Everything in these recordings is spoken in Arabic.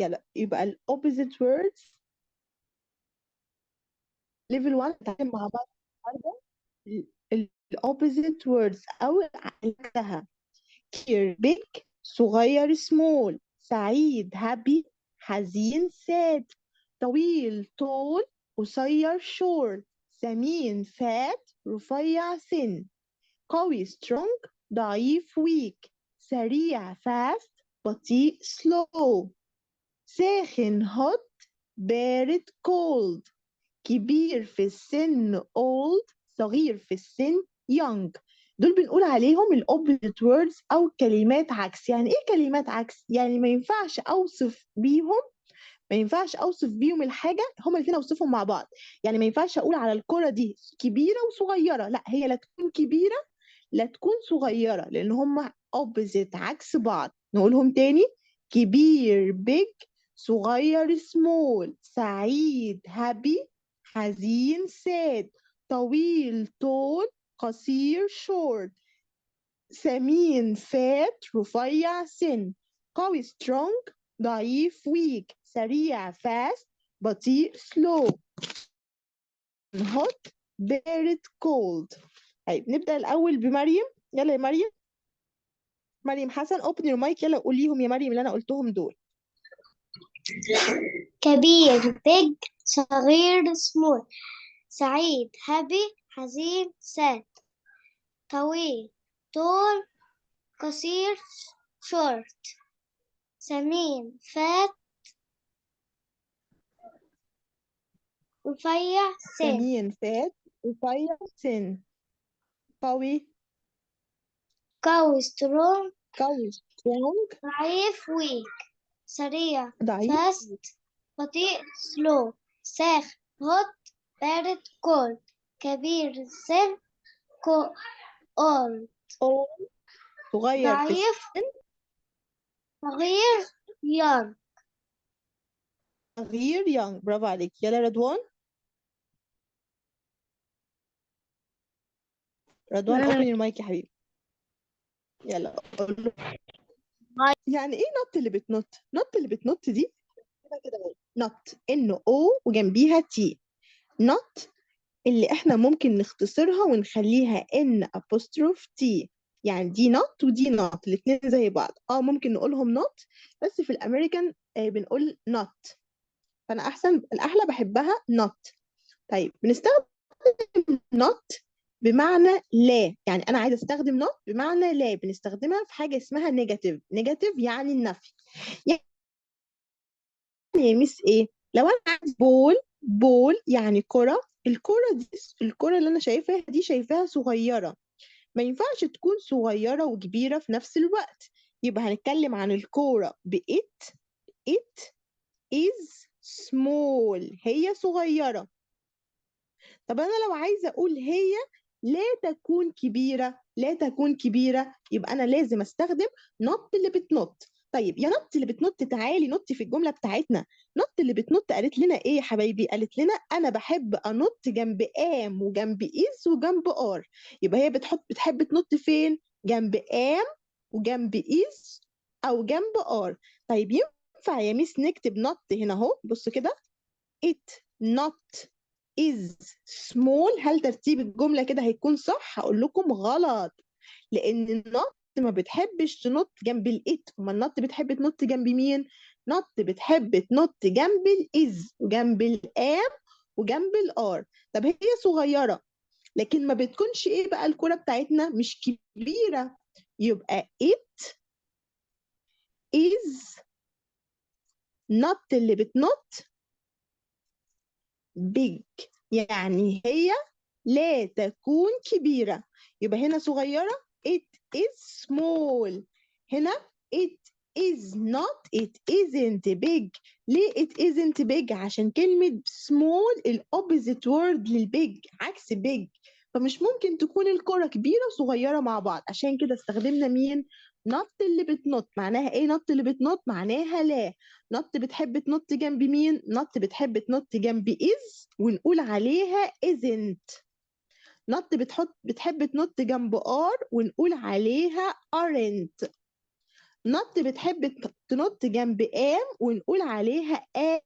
يلا يبقى ال opposite words level 1 نتعلم مع بعض النهارده ال opposite words أو عكسها. كبير big، صغير small، سعيد happy، حزين sad، طويل tall، قصير short، سمين fat، رفيع thin، قوي strong، ضعيف weak، سريع fast، بطيء slow، ساخن hot، بارد cold، كبير في السن old، صغير في السن young. دول بنقول عليهم ال opposite words أو كلمات عكس. يعني إيه كلمات عكس؟ يعني ما ينفعش أوصف بيهم الحاجة، هما الاتنين أوصفهم مع بعض. يعني ما ينفعش أقول على الكرة دي كبيرة وصغيرة، لا هي لا تكون كبيرة لا تكون صغيرة، لأن هما opposite عكس بعض. نقولهم تاني: كبير big، صغير small، سعيد happy، حزين sad، طويل tall، قصير short، سمين fat، رفيع thin، قوي strong، ضعيف weak، سريع fast، بطيء slow، hot، بارد cold. طيب نبدأ الأول بمريم. يلا يا مريم. مريم حسن open your mic، يلا قوليهم يا مريم اللي أنا قلتهم دول. كبير big، صغير small، سعيد happy، حزين sad، طويل tall، قصير short، سمين fat، رفيع thin. سمين fat، رفيع thin، قوي قوي strong، ضعيف weak، سريع ضعيف fast، بطيء slow، ساخن hot، بارد cold، كبير thin old، صغير في ضعيف صغير young. صغير young. برافو عليك. يلا رضوان. رضوان open your mic يا حبيبي. يلا قول له. يعني ايه نط اللي بتنط؟ نط اللي بتنط دي كده اهو. نط ان او وجنبيها تي. نط اللي احنا ممكن نختصرها ونخليها ان apostrophe تي. يعني دي نوت ودي نوت، الاثنين زي بعض. ممكن نقولهم نوت، بس في الامريكان بنقول نوت. فانا الاحلى بحبها نوت. طيب بنستخدم نوت بمعنى لا. يعني انا عايزه استخدم نوت بمعنى لا، بنستخدمها في حاجه اسمها نيجاتيف. نيجاتيف يعني النفي. يعني يا ميس ايه؟ لو انا عايز بول يعني كرة. الكرة اللي انا شايفاها دي شايفاها صغيرة. ما ينفعش تكون صغيرة وكبيرة في نفس الوقت. يبقى هنتكلم عن الكورة it is small، هي صغيرة. طب أنا لو عايزة أقول هي لا تكون كبيرة، يبقى أنا لازم أستخدم نط اللي بتنط. طيب يا نط اللي بتنط تعالي نطي في الجملة بتاعتنا. نط اللي بتنط قالت لنا إيه يا حبايبي؟ قالت لنا أنا بحب أنط جنب آم وجنب إيز وجنب آر. يبقى هي بتحب تنط فين؟ جنب آم وجنب إيز أو جنب آر. طيب ينفع يا ميس نكتب نط هنا أهو؟ بص كده it not is small. هل ترتيب الجملة كده هيكون صح؟ هقول لكم غلط، لأن النط ما بتحبش تنط جنب الإت. أما النط بتحب تنط جنب مين؟ نط بتحب تنط جنب الإز وجنب الآم وجنب الآر. طب هي صغيرة، لكن ما بتكونش إيه بقى الكرة بتاعتنا؟ مش كبيرة. يبقى it is not اللي بتنط big، يعني هي لا تكون كبيرة. يبقى هنا صغيرة it is small. هنا it is not it isn't big. ليه it isn't big؟ عشان كلمة small ال opposite word للبيج، عكس big. فمش ممكن تكون الكرة كبيرة وصغيرة مع بعض. عشان كده استخدمنا مين؟ نط اللي بتنط. معناها ايه نط اللي بتنط؟ معناها لا. نط بتحب تنط جنب مين؟ نط بتحب تنط جنب is ونقول عليها isn't. نط بتحب تنط جنب are ونقول عليها aren't. نط بتحب تنط جنب ام ونقول عليها ام.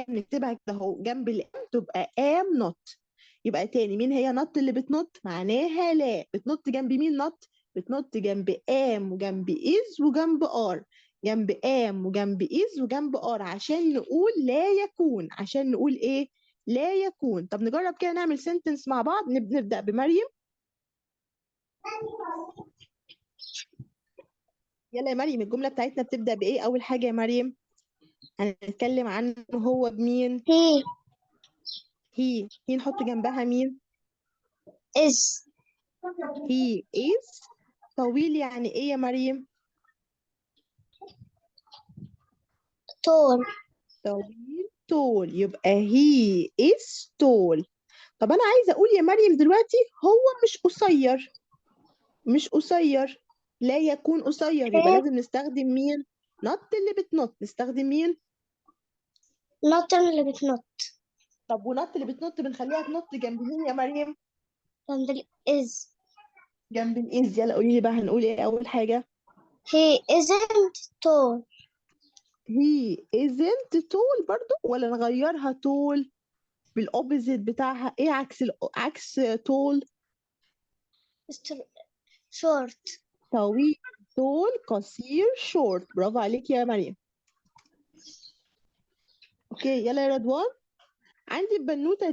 نكتبها كده اهو جنب الام تبقى ام نوت. يبقى تاني، مين هي نط اللي بتنط؟ معناها لا. بتنط جنب مين نط؟ بتنط جنب ام وجنب از وجنب ار. جنب ام وجنب از وجنب ار عشان نقول لا يكون. عشان نقول ايه؟ لا يكون. طب نجرب كده نعمل سنتنس مع بعض. نبدأ بمريم. يلا يا مريم، الجملة بتاعتنا بتبدأ بإيه أول حاجة يا مريم؟ هنتكلم عنه هو بمين؟ he هي نحط جنبها مين؟ is he is طويل. يعني ايه يا مريم؟ tall. طويل tall. يبقى he is tall. طب انا عايزه اقول يا مريم دلوقتي هو مش قصير. مش قصير. لا يكون قصير. يبقى he لازم نستخدم مين؟ نط اللي بتنط. نستخدم مين؟ not اللي بتنط طب ونط اللي بتنط بنخليها تنط جنب مين يا مريم؟ جنب ال is. جنب الايز. يلا قولي لي بقى هنقول ايه اول حاجه؟ he isn't tall. he isn't tall برضو، ولا نغيرها tall بالاوبوزيت بتاعها؟ ايه عكس tall؟ short. طويل طول قصير شورت. برافو عليك يا مريم. اوكي يلا يا رضوان. عندي البنوتة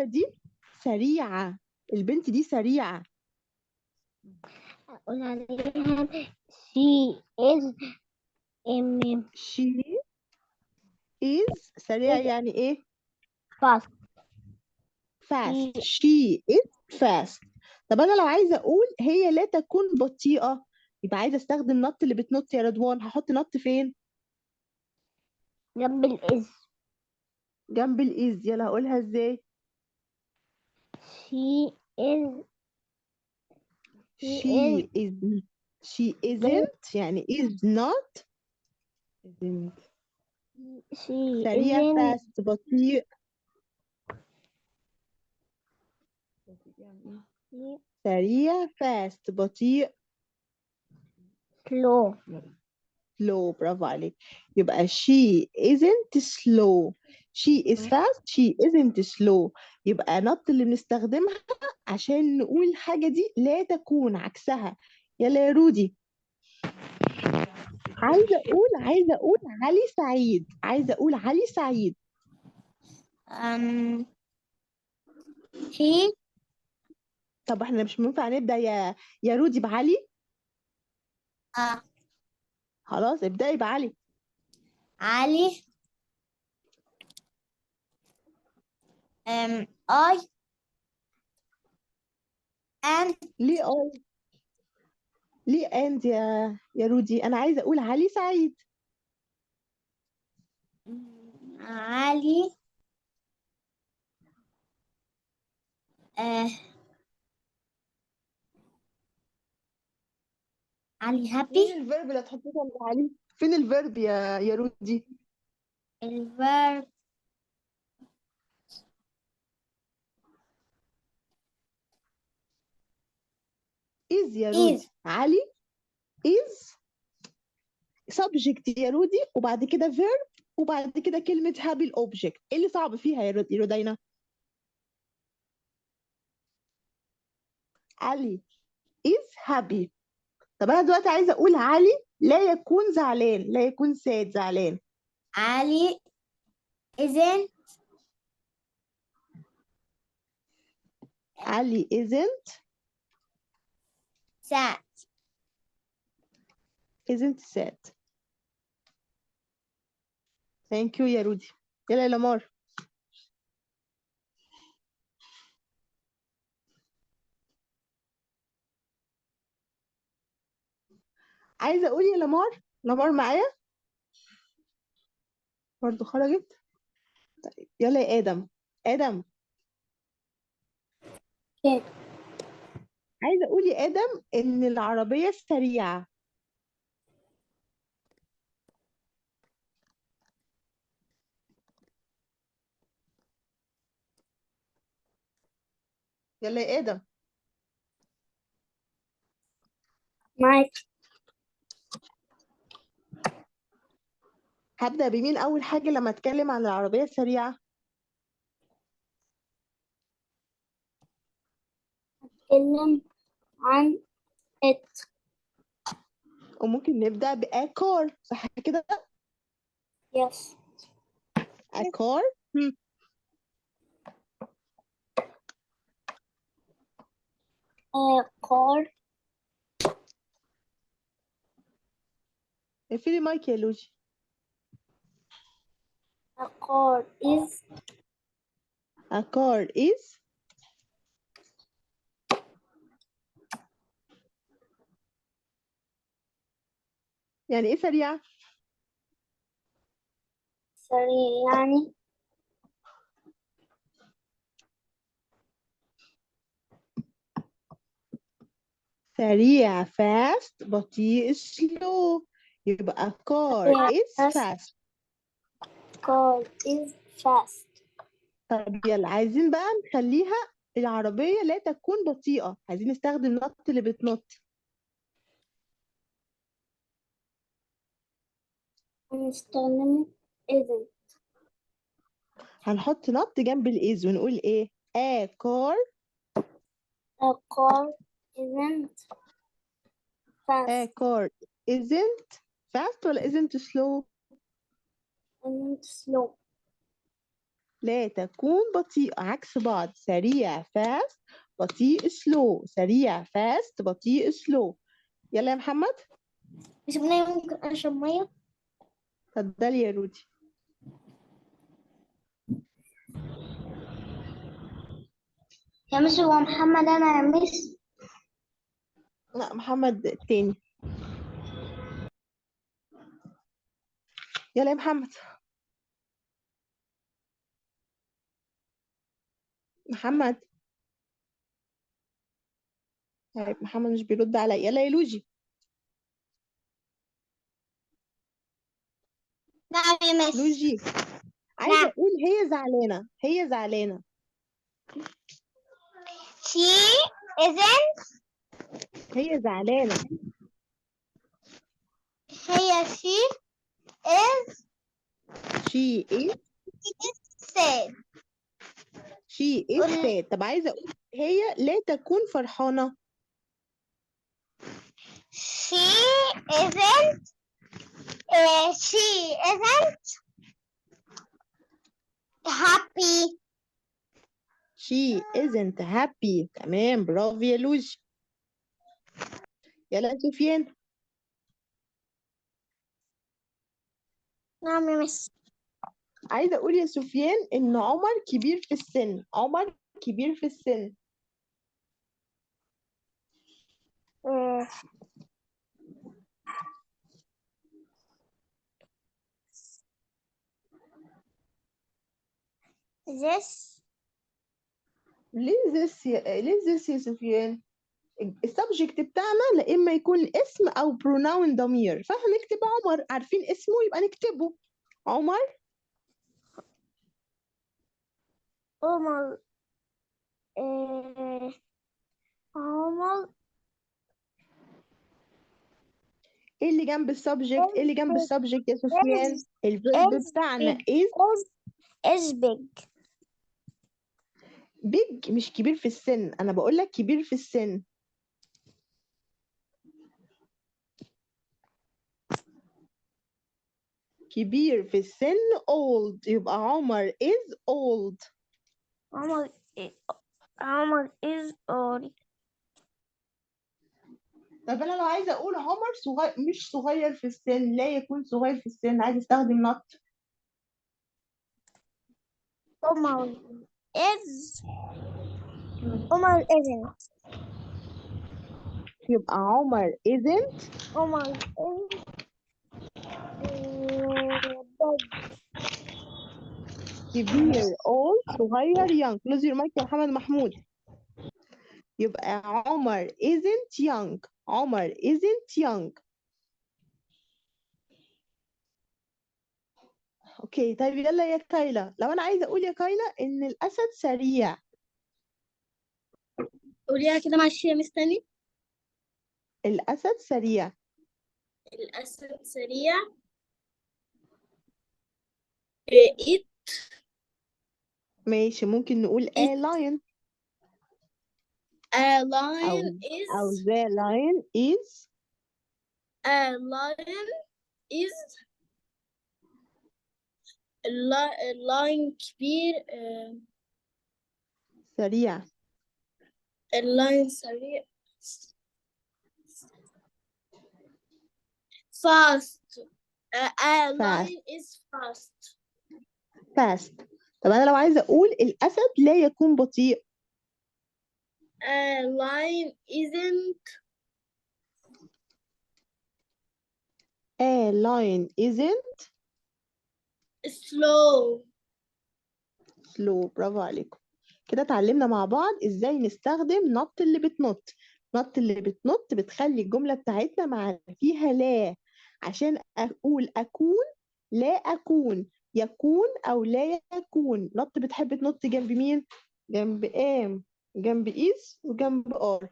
دي سريعة. البنت دي سريعة. أقول عليها she is she is سريعة يعني ايه؟ fast. fast. she she is fast. طب انا لو عايزة اقول هي لا تكون بطيئة، يبقى عايزة استخدم نط اللي بتنط يا رضوان. هحط نط فين؟ جنب ال is. جنب الايز. يلا هقولها ازاي؟ she is she is she is she isn't يعني is not isn't she سريع isn't fast بطيء. سريع fast بطيء slow. slow. برافو عليك. يبقى she isn't slow. she is fast. she isn't slow. يبقى نط اللي بنستخدمها عشان نقول الحاجة دي لا تكون عكسها. يلا يا رودي. عايزة أقول علي سعيد. عايزة أقول علي سعيد. he طب احنا مش ينفع نبدأ يا رودي بعلي؟ خلاص ابدأي بعلي. علي I and ليه اه؟ ليه اند يا رودي؟ انا عايزه اقول علي سعيد. علي علي فين happy. الفيرب اللي هتحطيه جنب علي؟ فين الفيرب يا رودي؟ الverb از يا is رودي. علي از subject يا رودي، وبعد كده verb، وبعد كده كلمه هابي الاوبجكت. ايه اللي صعب فيها يا رودينا؟ علي is happy. طب انا دلوقتي عايزه اقول علي لا يكون زعلان. لا يكون ساد زعلان. علي isn't علي isn't sad. sad. ثانك يو يا رودي. يلا يا لمار. عايزه اقول يا لمار. لمار معايا؟ برضه خرجت. طيب يلا يا ادم. ادم. كده عايزه اقول يا ادم ان العربيه سريعه. يلا يا ادم. معاك. هبدأ بمين أول حاجة لما أتكلم عن العربية السريعة؟ اتكلم عن it. وممكن نبدأ بA car، صح كده؟ yes. A car. a car اقفلي المايك يا لوجي. a car is A car is يعني إيه سريعة؟ سريع يعني سريع fast، بطيء slow. يبقى car سريع is fast. fast. car is fast. طب يلا عايزين بقى نخليها العربية لا تكون بطيئة، عايزين نستخدم نط اللي بتنط. هنستخدم isn't. هنحط نط جنب الإيز ونقول إيه؟ A car. a car isn't A fast. car isn't fast ولا isn't slow؟ isn't slow. لا تكون بطيئة، عكس بعض. سريع fast، بطيء slow. سريع fast، بطيء slow. يلا يا محمد. مش بنايم ممكن أشرب مية؟ اتفضلي يا رودي. يا مس هو محمد أنا يا مس. لا محمد التاني. يلا يا محمد. محمد. طيب محمد مش بيرد عليا. يلا يا لوجي. نعم يا مس. لوجي عايزة أقول هي زعلانة، هي زعلانة. she isn't. هي زعلانة. هي she is She is sad. sad. طب عايزة أقول هي لا تكون فرحانة. she isn't happy. She isn't happy. تمام، برافو يا لوجي. يلا يا سفيان. نعم يا مس. عايزة أقول يا سفيان إن عمر كبير في السن. عمر كبير في السن. this ليه يا سفيان؟ السبجكت بتاعنا لا إما يكون اسم أو بروناون ضمير، فهنكتب عمر. عارفين اسمه يبقى نكتبه عمر. عمر. عمر إيه اللي جنب السبجكت؟ إيه اللي جنب السبجكت يا سفيان؟ الفيرب بتاعنا is big. big مش كبير في السن، أنا بقول لك كبير في السن. كبير في السن old، يبقى عمر is old. عمر is old. طب أنا لو عايزة أقول عمر صغير، مش صغير في السن، لا يكون صغير في السن، عايزة أستخدم not. عمر isn't. يبقى عمر isn't عمر is big. كبير old صغير young. close your mic يا محمد محمود. يبقى عمر isn't young. عمر isn't young. اوكي طيب يلا يا كايلا. لو انا عايزه اقول يا كايلا ان الاسد سريع. قوليها كده معلش يا مستني. الأسد سريع. الأسد سريع. it ماشي، ممكن نقول a lion a أو lion is the lion is a lion is lion كبير. سريع. اللاين سريع. fast. A fast. lion is fast. fast. طب أنا لو عايزة أقول الأسد لا يكون بطيء. A lion isn't a lion isn't slow. slow. برافو عليكم. كده اتعلمنا مع بعض ازاي نستخدم نط اللي بتنط. نط اللي بتنط بتخلي الجملة بتاعتنا مع فيها لا، عشان أقول أكون لا أكون، يكون أو لا يكون. نط بتحب تنط جنب مين؟ جنب آم، جنب إيز، وجنب آر.